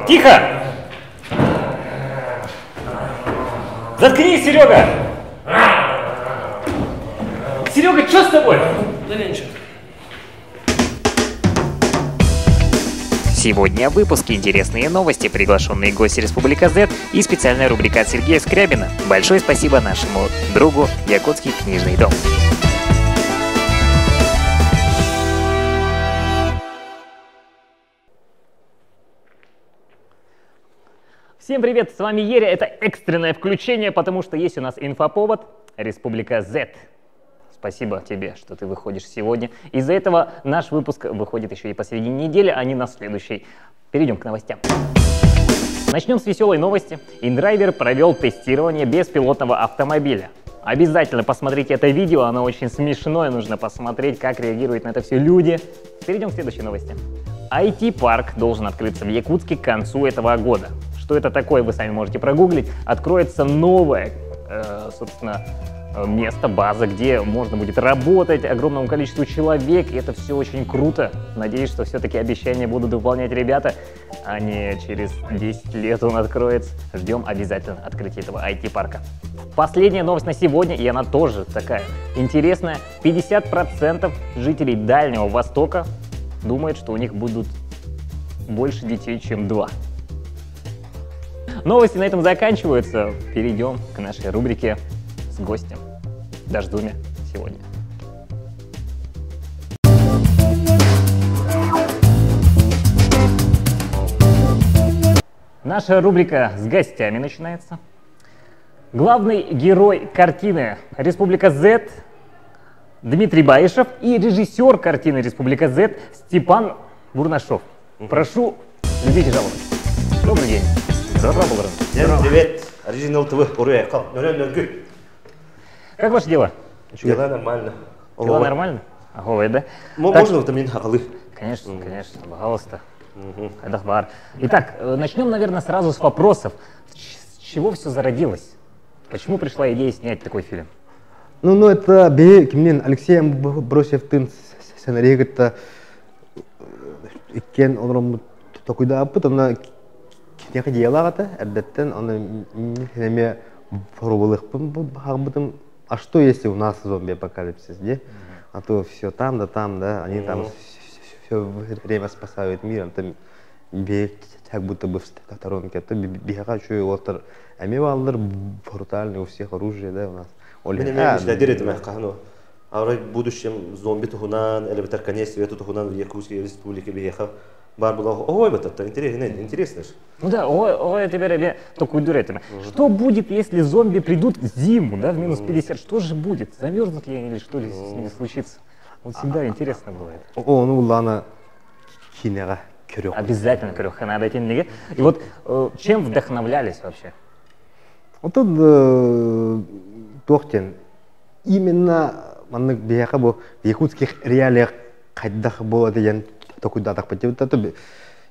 Тихо! Заткнись, Серега! Серега, что с тобой? Да ничего. Сегодня в выпуске интересные новости, приглашенные гости Республика Z и специальная рубрика от Сергея Скрябина. Большое спасибо нашему другу Якутский книжный дом. Всем привет, с вами Еря. Это экстренное включение, потому что есть у нас инфоповод Республика Z. Спасибо тебе, что ты выходишь сегодня. Из-за этого наш выпуск выходит еще и посередине недели, а не на следующей. Перейдем к новостям. Начнем с веселой новости. InDriver провел тестирование беспилотного автомобиля. Обязательно посмотрите это видео, оно очень смешное, нужно посмотреть, как реагируют на это все люди. Перейдем к следующей новости. IT-парк должен открыться в Якутске к концу этого года. Что это такое, вы сами можете прогуглить. Откроется новое, собственно, место, база, где можно будет работать огромному количеству человек, и это все очень круто. Надеюсь, что все-таки обещания будут выполнять ребята, а не через 10 лет он откроется. Ждем обязательно открытия этого IT-парка. Последняя новость на сегодня, и она тоже такая интересная. 50% жителей Дальнего Востока думают, что у них будут больше детей, чем 2. Новости на этом заканчиваются. Перейдем к нашей рубрике с гостем. Дождуме сегодня. Наша рубрика с гостями начинается. Главный герой картины «Республика Z» Дмитрий Баишев и режиссер картины «Республика Z» Степан Бурнашов. Прошу любить и жаловать. Добрый день. Здорово, Привет. Оригинал ТВ. Как ваше дело? Дела нормально. Дела нормально? Ага, да? Можно витамин хакалы? Конечно, конечно, пожалуйста. Итак, начнем, наверное, сразу с вопросов. С чего все зародилось? Почему пришла идея снять такой фильм? Ну это Кимнин Алексей Бросевтын сценарий это кен он такой да потом кнега делала-то, это он не пробовал потом. А что если у нас зомби-апокалипсис, где? А то все там, да, они там все время спасают мир, там как будто бы в сторонке, а то бега, что его амиваллар брутальный, у всех оружие, да, у нас. А в будущем зомби тухунан, или бетер конец света тухунан в Якутской республике бега. Барбула, ой, вот это интересно. Ну да, ой, теперь только удурятина. Что будет, если зомби придут в зиму, да, в минус 50? Что же будет? Замерзнут ли они или что ли с ними случится? Вот всегда интересно бывает. Ну ладно, кинера, кюрёх. Обязательно кюрёх, надо идти. И вот чем вдохновлялись вообще? Вот тут Тохтин именно в якутских реалиях кайдах было это такой да так потом.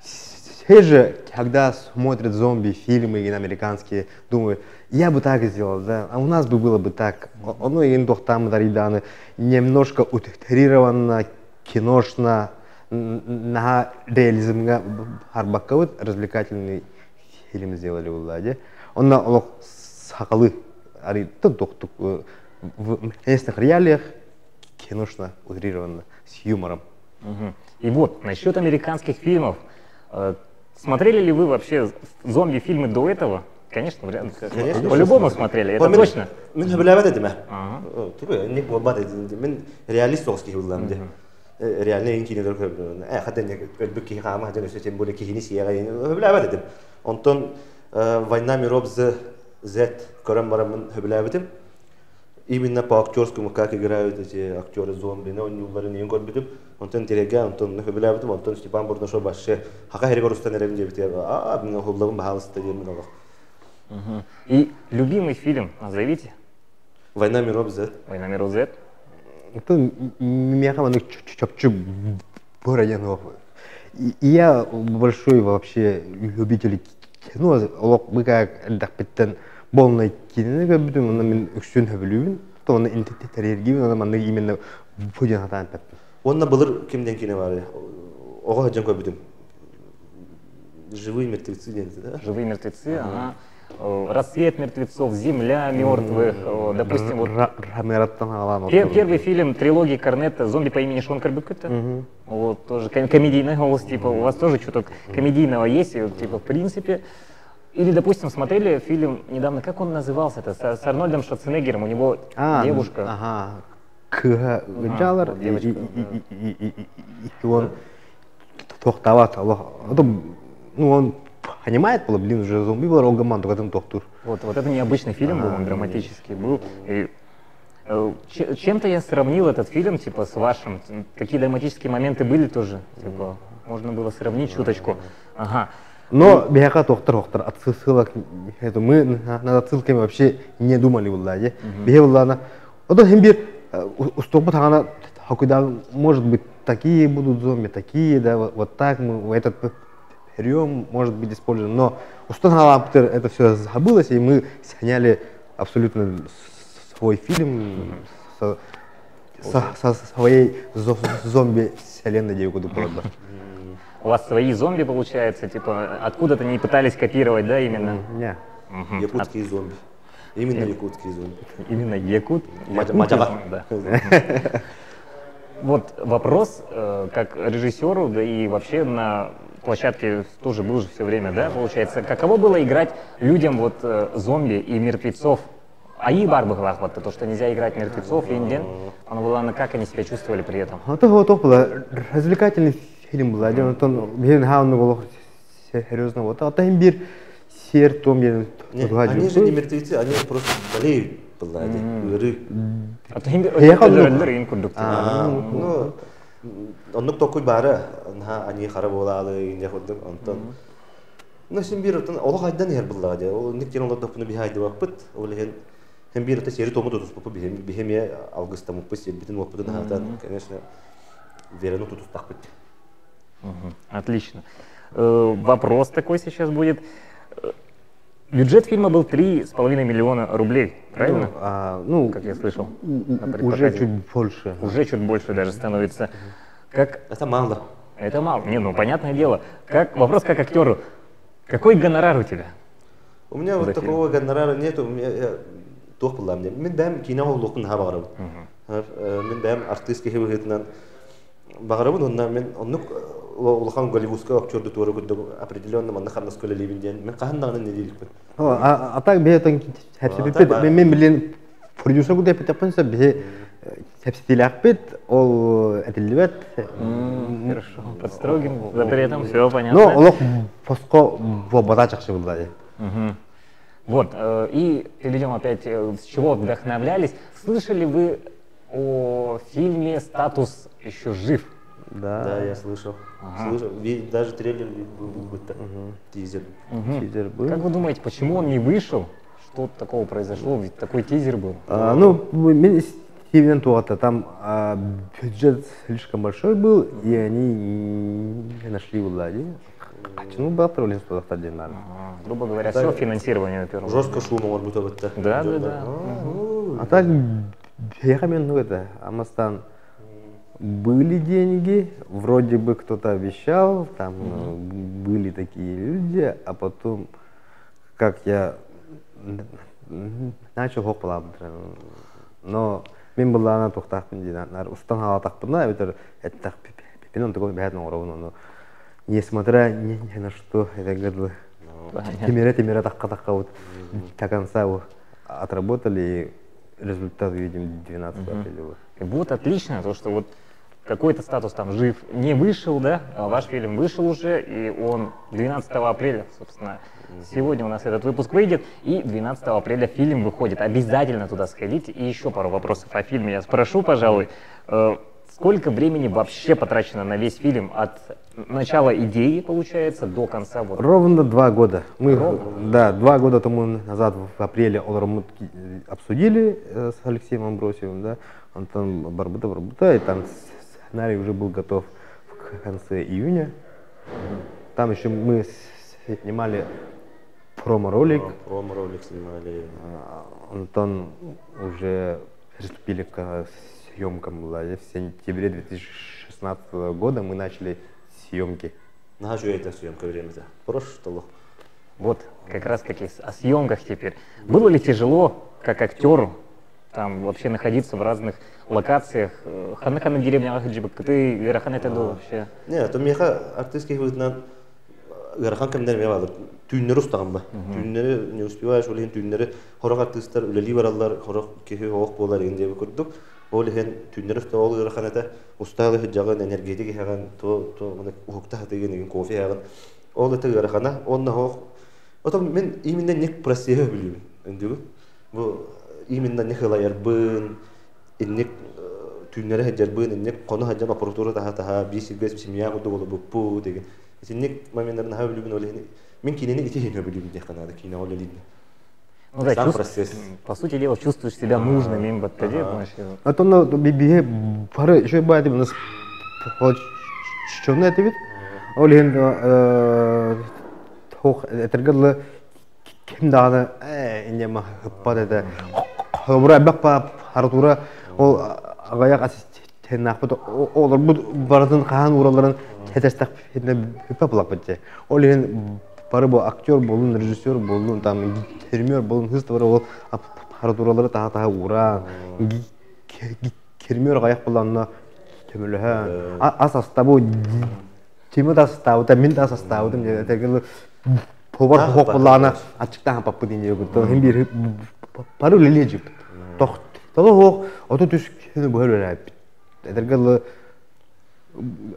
Все же, когда смотрят зомби-фильмы американские, думают, я бы так сделал, да, а у нас бы было бы так. Оно и там дариданы немножко утрированно, киношно, на реализм харбаковый развлекательный фильм сделали в Ладе. Он на сахалы, в местных реалиях киношно утрированно, с юмором. И вот, насчет американских фильмов. Смотрели ли вы вообще зомби-фильмы до этого? Конечно, вряд ли. По-любому смотрели, это точно. Реалистовский улам. Реальные кино тем более кихини Антон «Война миров Z» именно по актерскому, как играют эти актеры зомби, но они уверены, Антон Терегя, Антон Нахабилябитым, Антон Степан Бурнашов, Баше, Хакахириго Рустанерем Дебитер, Хублавым Бахалста Деминова. И любимый фильм назовите? «Война миров Z». «Война миров Z». Это меня чуть-чуть бороянов. Я большой вообще любитель кино, мы как Дахпеттен полной кино, он үксүн хөбүлүбүн, то он интерьергивин, он именно буден хатан тапты. Он на былыр кимден кино бар. Ого хаджан көбүдүм. Живые мертвецы, да? Живые мертвецы, ага. Рассвет мертвецов, Земля мертвых, допустим, вот первый фильм трилогии Корнетта «Зомби по имени Шон Карбюкета». Вот, тоже комедийный голос, типа, у вас тоже что-то комедийного есть, и, вот, типа, в принципе. Или, допустим, смотрели фильм недавно, как он назывался-то, с Арнольдом Шварценеггером, у него девушка. Ага. Кыгынчалар, и он тохтават, ну, он понимает, блин, уже зомби был, Рогаман, только там тохтур. Вот это необычный фильм был, он драматический был. И, чем-то я сравнил этот фильм, типа, с вашим. Какие драматические моменты были тоже, типа, можно было сравнить чуточку. Ага. Но бияка тохтар, отсылок, мы над отсылками вообще не думали, Влади. Бия Владана, вот он химбир, уступит она, может быть, такие будут зомби, такие, да, вот так мы этот прием может быть использован, но установка это все забылось, и мы сняли абсолютно свой фильм со своей зомби-вселенной девушкой. У вас свои зомби, получается, типа, откуда-то не пытались копировать, да, именно? Нет. Якутские зомби. Именно якутские зомби. Именно якут? Да. Вот вопрос, как режиссеру, да и вообще на площадке тоже был же все время, да, получается, каково было играть людям вот зомби и мертвецов? Аи бар была вот то, что нельзя играть мертвецов, инден, оно было, как они себя чувствовали при этом? Это было развлекательный фильм был, один был серьезно, вот, а там бир сер, том я. Они же не мертвецы, они просто болеют. Ну, он такой бара, они хараболалы, не ходят, Антон. Ну, симбиротон, Аллах айдан ер буллади. Ол никтен Аллах допны бихайды вакыт, олеген симбирота сери тому дотус попу бихемия августа мупыс битен вакытын хатан, конечно, верену тут так. Отлично. Вопрос такой сейчас будет. Бюджет фильма был 3,5 миллиона рублей, правильно? Ну, как я слышал. Уже чуть больше. Уже чуть больше даже становится. Как... Это мало. Это мало. Не, ну понятное дело. Вопрос как актеру. Какой гонорар у тебя? У меня вот такого гонорара нет. У меня тох было мне. Мен бәм кино лукын ха багырып. Мен бәм артистский хебетнән багырып, оннан мен улхан голливудский актерды туры гыды определенно манда ханнас көлелебинден. Мен каханнагын не дилик. А так бетон хәпсепет мен билен продюсер гыды петапынса бе хәпсетиләкпет ол әдилбет. Хорошо. Под строгим запретом, все понятно. Но олох поско вода чакшы булды. Вот, и перейдем опять, с чего вдохновлялись. Слышали вы о фильме «Статус еще жив»? Да, я слышал. Слышал. Даже трейлер был тизер. Тизер был. Как вы думаете, почему он не вышел? Что такого произошло? Ведь такой тизер был. Ну, Стивен Туата, там бюджет слишком большой был, и они не нашли влади. Ну, был троллинг что-то отдельно. Грубо говоря, все финансирование на первом. Жестко шум может быть вот так. Да. А так, я ну это, Амастан, были деньги, вроде бы кто-то обещал, там были такие люди, а потом, как я начал хопалап, но мен была на тухтах, устанала так подна, это пинон такой бедный уровень, но несмотря ни на что, это годы темера так вот до конца отработали, и результат видим 12 апреля. Вот отлично, то что вот какой-то статус там жив, не вышел, да, а ваш фильм вышел уже, и он 12 апреля, собственно, сегодня у нас этот выпуск выйдет, и 12 апреля фильм выходит. Обязательно туда сходите. И еще пару вопросов о фильме я спрошу, пожалуй. Сколько времени вообще потрачено на весь фильм от начала идеи, получается, до конца? Вот. Ровно 2 года. Мы, да, 2 года тому назад, в апреле, обсудили с Алексеем Амбросиевым, да, он там барбута, и там сценарий уже был готов в конце июня. Там еще мы снимали промо-ролик. Промо-ролик снимали. Антон уже приступили к съемкам. В сентябре 2016 года мы начали съемки. На это съемка времени. Прошло. Вот, как раз таки о съемках теперь. Было ли тяжело, как актеру, там вообще находиться в разных локациях? Хана деревня Ахаджибак, ты Верахан это вообще? Нет, то мне артистский выйдет Верахан камдер мне валыр. Тюннер устаган ба. Тюннер не успеваешь, олен тюннер. Хорак артисттар үлели баралар, хорак кихи хоқ болар инде көрдүк. Ол хен тюннер устаган Верахан это усталы хыджаган энергетик хаган то мына ухукта хатыгын кофе хаган. Ол это Верахана, он на хоқ. Потом мен именно не простее билим. Инде бу именно не хылаяр бын, инне тюннер хаджар бын, инне кону хаджан аппаратура таха бисигес семья куду болу бу деген. Инне моментарна ха билим олени. Мен кинени ите хене билим де канада кина олени. Ну да, по сути дела, чувствуешь себя нужным им вот тогда, а то на бибе пары еще бывает у нас что на это вид? Олен хох это гало кем дана инде ма хаппада хобра бапа артура ол агаяк ассистент фото олар бу бардын каан ураларын тетестак хипаплак битте олен пары бу актер болун режиссер болун там термер болун хыстыр ол артуралары таа ура кермер гаяк буланна төмөлө асаста бу тимада стауда мен да состауда мне это повар хокулана ачыктан паппы дейне өгүтө хем бир пару лележип тох того ото түшкөнү бөлөп эдергел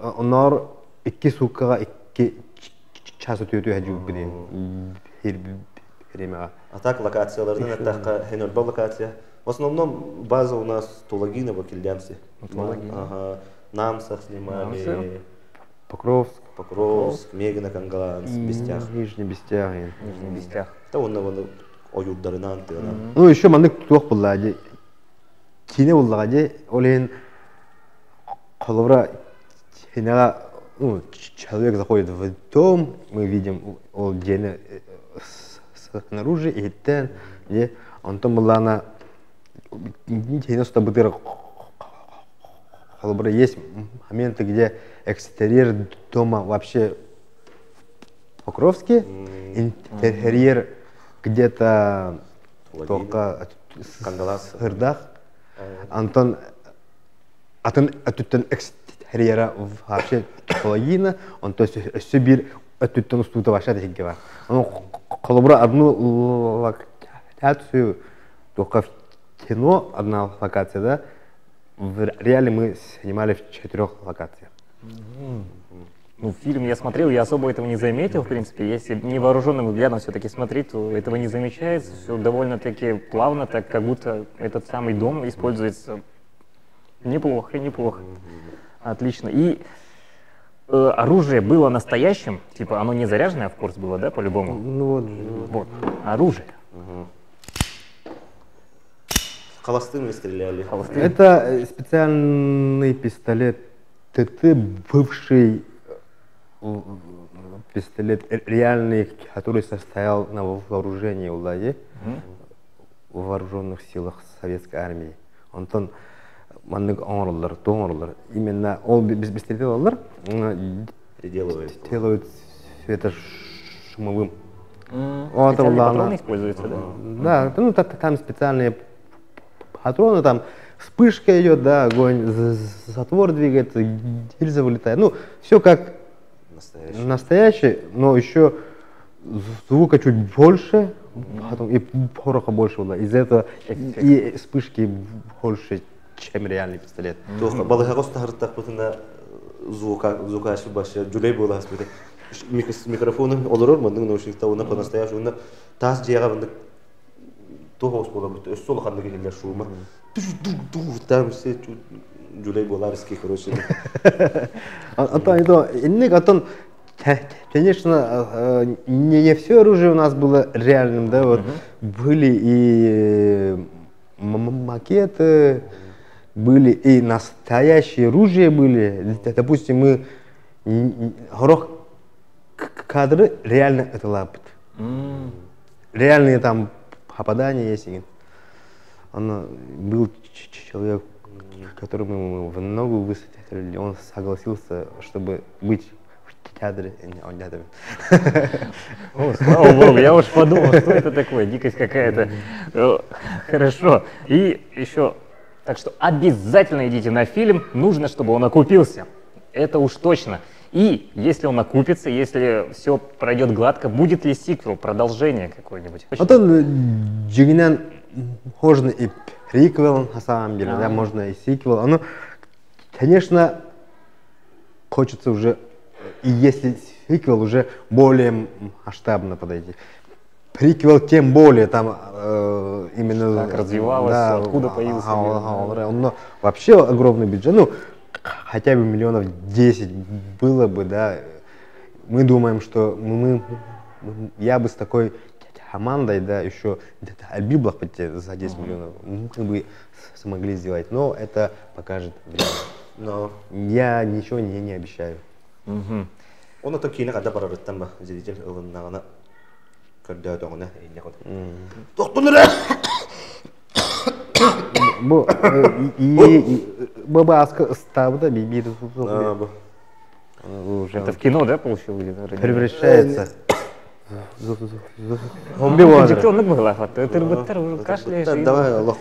онор 2 суткага 2 час өтөтү хажып биден время. А так локациялардан это хенер локация. В основном база у нас Тулагина в Кильдянсе. Ага. Намсах снимали. Покровск, Мегина, Кангаланс, Бестях. Нижний Бестях. Нижний Бестях. Да он оюрдарынан. Ну еще мандык туох буллади. Кине буллади. Олен коловра хинага человек заходит в дом, мы видим ол дене снаружи и тен, и он там была на хинос табытыр коловра есть моменты, где экстерьер дома вообще Покровский, интерьер где-то только в Хырдах. Антон оттуда экстерьера вообще половина, он то есть Сибирь оттуда устута вообще такие говорят. Он колобра одну локацию только в кино одна локация, да? В реале мы снимали в 4 локациях. Ну, фильм я смотрел, я особо этого не заметил, в принципе. Если невооруженным взглядом все-таки смотреть, то этого не замечается. Все довольно-таки плавно, так как будто этот самый дом используется неплохо, неплохо. Отлично. И оружие было настоящим, типа оно не заряженное, в курс было, да, по-любому? Ну вот. Оружие. Холостыми стреляли. Это специальный пистолет ТТ, бывший пистолет реальный, который состоял на вооружении у Лади, в вооруженных силах советской армии. Антон маннык оңорлар, тоңорлар. Именно ол пистолетлар делают светошумовым. Специальные патроны используются, да? Да, ну там специальные патроны, там вспышка идет, да, огонь, затвор двигается, гильза вылетает. Ну, все как настоящий, но еще звука чуть больше, потом и пороха больше было. Из-за этого и вспышки больше, чем реальный пистолет. Звукаши башы, жүлей бола аспеті. Микрофоны олырыр мындың наушникта, оны по-настоящему, оны тас жияға мындың тоғыз бола бұты, өз сол қанды келер шуыма. Там все жүлей бола риски, короче. Антон, конечно, не все оружие у нас было реальным, да, вот были и макеты, были и настоящие оружия были. Допустим, мы горох кадры реально это лапот. Реальные там попадания есть. Он был человек, которому мы в ногу выстрелили, он согласился, чтобы быть в театре он театре. О, слава богу, я уж подумал, что это такое, дикость какая-то. Хорошо. И еще, так что обязательно идите на фильм, нужно, чтобы он окупился. Это уж точно. И если он окупится, если все пройдет гладко, будет ли сиквел, продолжение какое-нибудь? Он Джигинан можно и приквел, на самом деле, да, можно и сиквел. Оно, конечно, хочется уже, и если сиквел, уже более масштабно подойти. Приквел тем более, там именно... Как развивалось, да, откуда появился мир. Но вообще огромный бюджет, ну, хотя бы миллионов 10 было бы, да. Мы думаем, что я бы с такой командой, да, еще Альбиблах за 10 миллионов мы бы смогли сделать, но это покажет время. Но я ничего не обещаю. Он это кино когда пора там зритель на когда то она не ходит. Бабаска ставда бибир. Это в кино, да, получил? Превращается. Диктонок была, ты кашляешь. Давай, Аллах.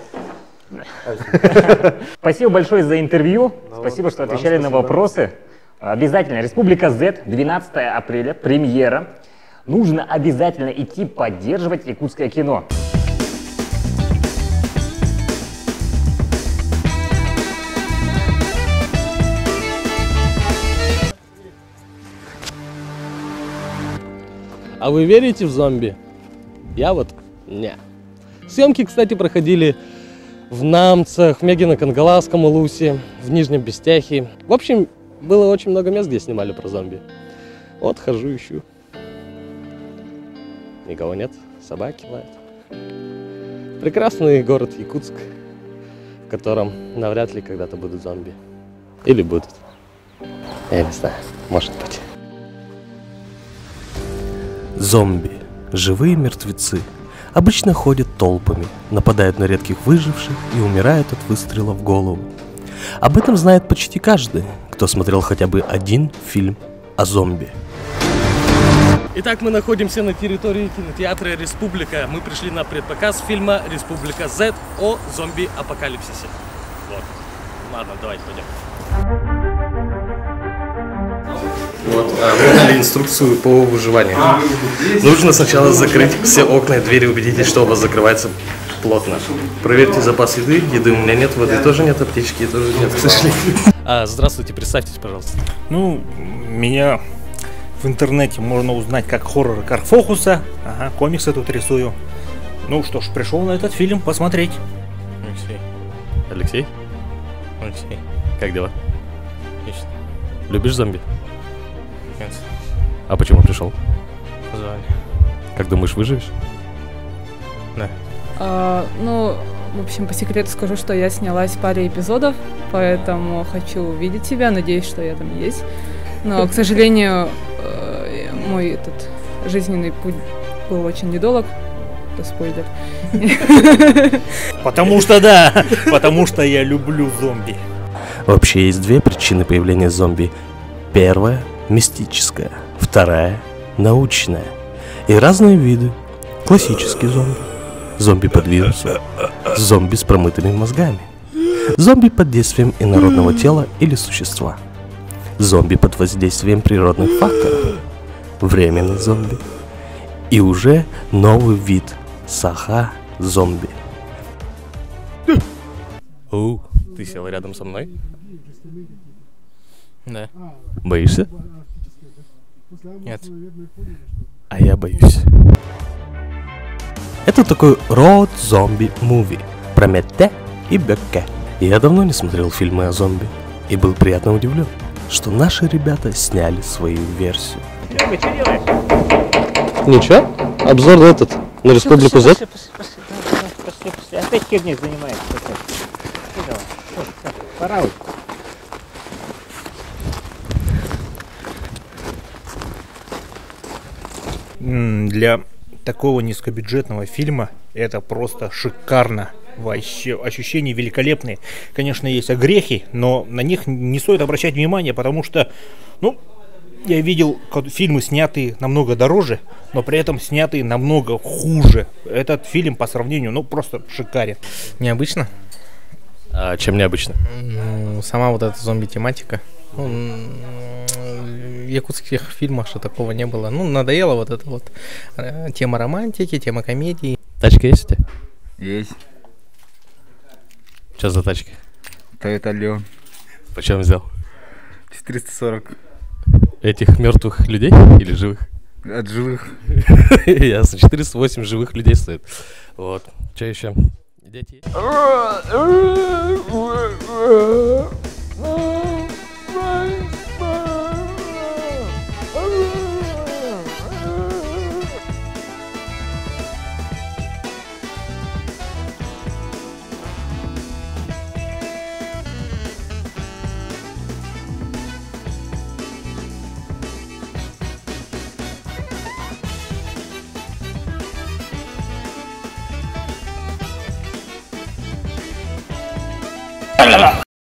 Спасибо большое за интервью. Спасибо, что отвечали на вопросы. Обязательно Республика Z, 12 апреля, премьера. Нужно обязательно идти поддерживать якутское кино. А вы верите в зомби? Я вот не. Съемки, кстати, проходили в Намцах, в Мегино-Кангаласском Улусе, в Нижнем Бестяхе. В общем, было очень много мест, где снимали про зомби. Вот хожу, ищу. Никого нет, собаки лают. Прекрасный город Якутск, в котором навряд ли когда-то будут зомби. Или будут. Я не знаю, может быть. Зомби, живые мертвецы, обычно ходят толпами, нападают на редких выживших и умирают от выстрела в голову. Об этом знает почти каждый, кто смотрел хотя бы один фильм о зомби. Итак, мы находимся на территории кинотеатра «Республика». Мы пришли на предпоказ фильма «Республика Z» о зомби-апокалипсисе. Вот. Ладно, давайте пойдем. Вот, мы дали инструкцию по выживанию. Нужно сначала закрыть все окна и двери, убедитесь, что у вас закрывается плотно. Проверьте запас еды. Еды у меня нет, воды тоже нет, аптечки тоже нет, к сожалению. Здравствуйте, представьтесь, пожалуйста. Ну, меня в интернете можно узнать как хоррор Карфохуса. Ага, комиксы тут рисую. Ну что ж, пришел на этот фильм посмотреть. Алексей? Алексей, как дела? Отлично. Любишь зомби? Нет. А почему пришел? Позвали. Как думаешь, выживешь? Да. Ну, в общем, по секрету скажу, что я снялась в паре эпизодов, поэтому хочу увидеть тебя, надеюсь, что я там есть. Но, к сожалению, мой этот жизненный путь был очень недолг. Это спойлер. Потому что да, потому что я люблю зомби. Вообще есть две причины появления зомби. Первая – мистическая, вторая – научная. И разные виды. Классический зомби, зомби под вирусом, зомби с промытыми мозгами, зомби под действием инородного тела или существа, зомби под воздействием природных факторов, временный зомби и уже новый вид – саха-зомби. Ты сел рядом со мной? Да. Боишься? Нет. А я боюсь. Это такой road zombie movie про Метте и Бекке. Я давно не смотрел фильмы о зомби и был приятно удивлен, что наши ребята сняли свою версию. Серега, что делаешь? Ничего, обзор на Республику Z. Пошли. Опять херней занимаешься. Пора уже. Для такого низкобюджетного фильма это просто шикарно. Вообще ощущения великолепные. Конечно, есть огрехи, но на них не стоит обращать внимание, потому что, ну, я видел фильмы, снятые намного дороже, но при этом снятые намного хуже. Этот фильм по сравнению, ну, просто шикарен. Необычно. А чем необычно? Ну, сама вот эта зомби-тематика. Ну, в якутских фильмах что такого не было. Ну, надоела вот эта вот тема романтики, тема комедии. Тачка есть у тебя? Есть. Что за тачка? Toyota Leon. Почем взял? 440. Этих мертвых людей или живых? От живых. Ясно, 408 живых людей стоит. Вот. Что еще? Дети?